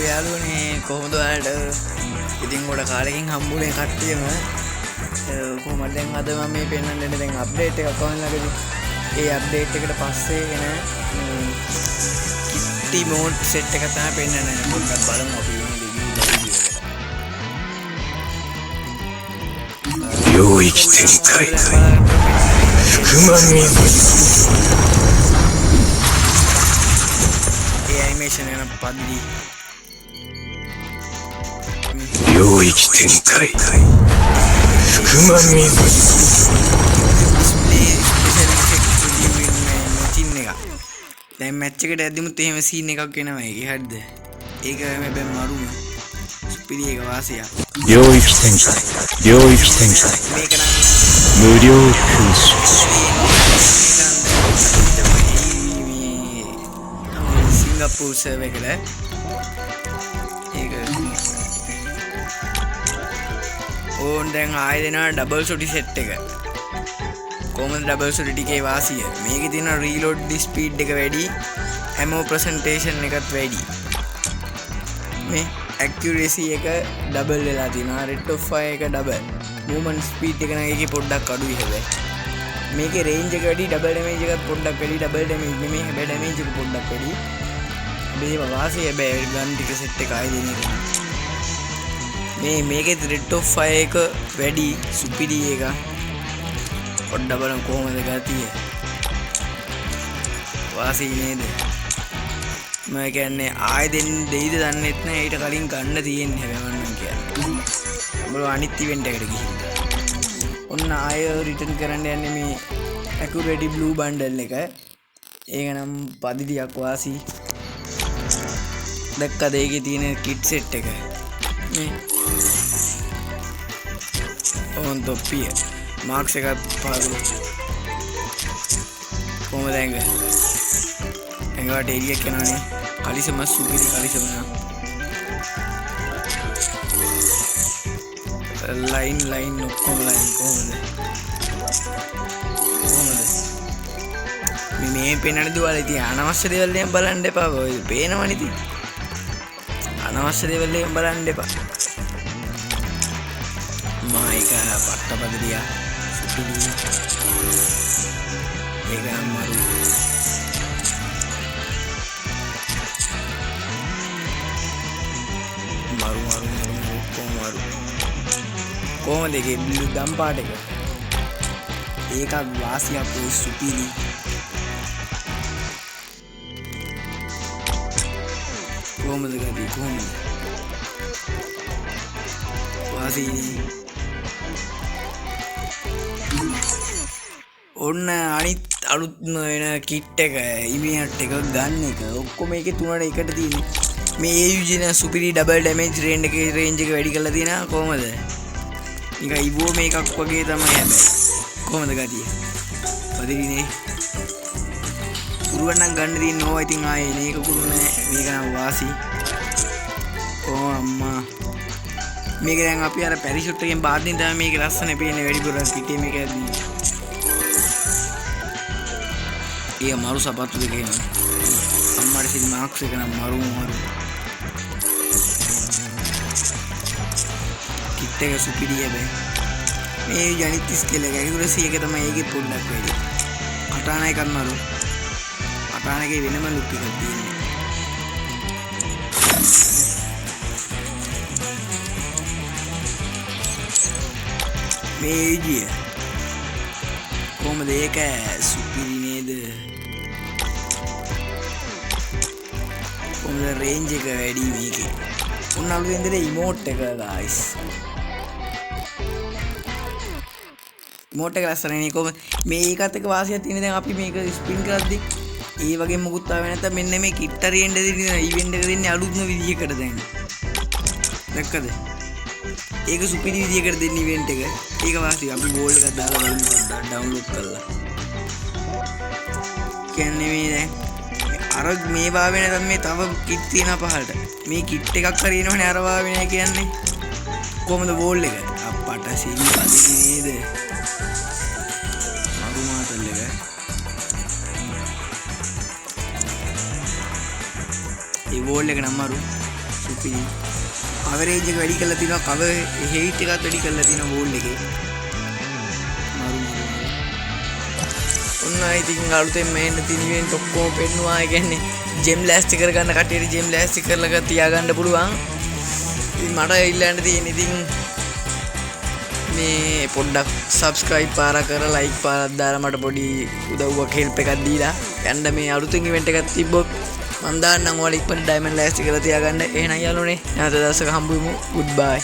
යාළුවනේ කොහොමද ඔයාලට ඉතින් ගොඩ කාලෙකින් හම්බුනේ කට්ටියම කොහොමද දැන් අද මම මේ පෙන්නන්න දැන් අප්ඩේට් එකක් කොහොමද ළඟදී ඒ අප්ඩේට් එකට පස්සේ එන කිට්ටි මෝඩ් සෙට් එක තමයි පෙන්නන්නේ පොඩ්ඩක් බලමු අපි මේ වීඩියෝ එකට 領域展開福間水animation yana paddi 領域展開福間水දැන් මැච් එකට ඇද්දිමුත් එහෙම සීන් එකක් එනවා ඒකේ හරිද ඒක හැබැයි මරුම ස්පීඩ් එක වාසිය 領域展開領域展開මේක නම්無料空襲 Singapore server එකට ඒක ඕන් දැන් ආයෙ දෙනවා ඩබල් සොටි සෙට් එක කොහොමද ඩබල් සොටි ටිකේ වාසිය මේකේ තියෙන රීලෝඩ් ස්පීඩ් එක වැඩි හැමෝ ප්‍රසන්ටේෂන් එකත් වැඩි මේ accuracy එක ඩබල් වෙලා තියෙනවා rate of fire එක ඩබල් movement speed එක නම් ඒකේ පොඩ්ඩක් අඩුයි හැබැයි මේකේ range එක වැඩි ඩබල් damage එකත් පොඩ්ඩක් වැඩි ඩබල් damage නෙමෙයි හැබැයි damage එක පොඩ්ඩක් වැඩි මේ වාසිය හැබැයි ගන් ටික සෙට් එක ආයෙ දෙන එක මේකේ rate of fire එක වැඩි සුපිරි එක පොඩ්ඩක් බලමු කොහොමද ගතිය වාසිය නේද මම කියන්නේ ආයෙ දෙයිද දන්නෙත් නෑ ඊට කලින් ගන්න තියෙන්නේ හැබැයි මම කියන්නේ මොකද අනිත් ඉවෙන්ට් එකට ගිහින් ඔන්න ආයෙ රිටර්න් කරන්න යන්නේ මේ accuracy blue bundle එක ඒක නම් පදිලියක් වාසි දැක්කද ඒකේ තියෙන kit set එක මේ on තොප්පිය මාක්ස් එකක් පාදු කොහමද ඇඟට එළියක් යනවානේ කලිසම සුපිරි කලිසම ලයින් ඔක්කොම ලයින් කොහොමද මේ පේනනේ දුවලා ඉතින් අනවශ්‍ය දේවල් එහෙම බලන්න එපා ඔය පේනවනේ ඉතින් අනවශ්‍ය දේවල් එහෙම බලන්න එපා මායික පට්ටපදලියා සුපිරි ඒක අම්මරු කොහොමද ඒකේ බ්ලූ ගම් පාට එක ඒකක් වාසියක් ඔය සුපිරි කොහොමද ගදී කොහොමද වාසි ඔන්න අනිත් අලුත්ම වෙන කිට් එක ඉමිනට් එක ගන්න එක ඔක්කොම මේකේ තුනට එකට තියෙන්නේ මේ AUG න සුපිරි ඩබල් ඩැමේජ් රේන්ජ් එක වැඩි කරලා තියෙනවා කොහොමද නිකන් ඉවෝ මේකක් වගේ තමයි හැබැයි කොහොමද ගතිය පදිරිනේ පුරුවන්නම් ගන්න තියෙන ඕවා ඉතින් ආයේ මේක කුරු නෑ මේක නම් වාසි අම්මා මේක දැන් අපි අර පැරිෂුට් එකෙන් බාද්දින් තමයි මේක ලස්සන පේන්නේ වැඩිපුර පිටේ මේක ඇද්දි ඒ මරු සපත්තු දෙකේ අම්මාට සිල් මාක්ස් එක නම් මරු කිට් එක සුපිරි හැබැයි මේ ජනිත් ස්කේල් එක ඇකියුරසි එක තමයි ඒකේ පොඩ්ඩක් වැඩි කටාන එකක් මරු කටාන එකේ වෙනම ලුක් එකක් තියෙනවා මේ ඒජිය කොහොමද ඒක සුපිරි නේද කොහොමද රේන්ජ් එක වැඩි මේකේ ඔන්න අලුතෙන් දෙන ඉමෝට් එක ගයිස් ඉමෝට් එක ලස්සනනේ කොහොමද මේ ඒකත් එක වාසියක් තියෙන දැන් අපි මේක ස්පින් කරද්දි ඒ වගේ මොකුත් ආවේ නැත්නම් මෙන්න මේ කිට් හරියෙන්ද දෙන ඉවෙන්ට් එක දෙන්නේ අලුත්ම විදියකට දැන් දැක්කද ඒක සුපිරි විදියකට දෙන ඉවෙන්ට් එක ඒක වාසිය අපි ගෝල්ඩ් එකක් දාලා බලමු ඩවුන්ලෝඩ් කරලා කියන්නේ මේ දැන් අර මේ වාවේ නැත්නම් මේ තව කිට් තියෙනවා පහලට මේ කිට් එකක් හරි එනවනේ අර වාවේ නැහැ කියන්නේ කොහොමද වෝල් එක අප්පට සීනි නේද මරු මාතල් එක ඒ වෝල් එක නම් මරු සුපිරි අවරේජ් එක වැඩි කරලා තිනවා කවර් හේට් එකත් වැඩි කරලා තිනවා වෝල් එකේ ඔන්න ඉතින් අලුතෙන් මේන්න තියෙන ඉවෙන්ට් ඔක්කොම පෙන්නුවා. ඒ කියන්නේ ජෙම් ලෑස්ති කරගන්න කට්ටියට ජෙම් ලෑස්ති කරලා තියාගන්න පුළුවන්. ඉතින් මට ඉල්ලන්න තියෙන ඉතින් මේ පොඩ්ඩක් subscribe පාරක් කරලා like පාරක් දාලා මට පොඩි උදව්වක් help එකක් දීලා යන්න මේ අලුතෙන් ඉවෙන්ට් එකක් තිබ්බොත් මම දාන්නම් ඔයාලා ඉක්මනට ඩයමන්ඩ් ලෑස්ති කරලා තියාගන්න. එහෙනම් යාළුවනේ නැවත දවසක හම්බ වෙමු. goodbye.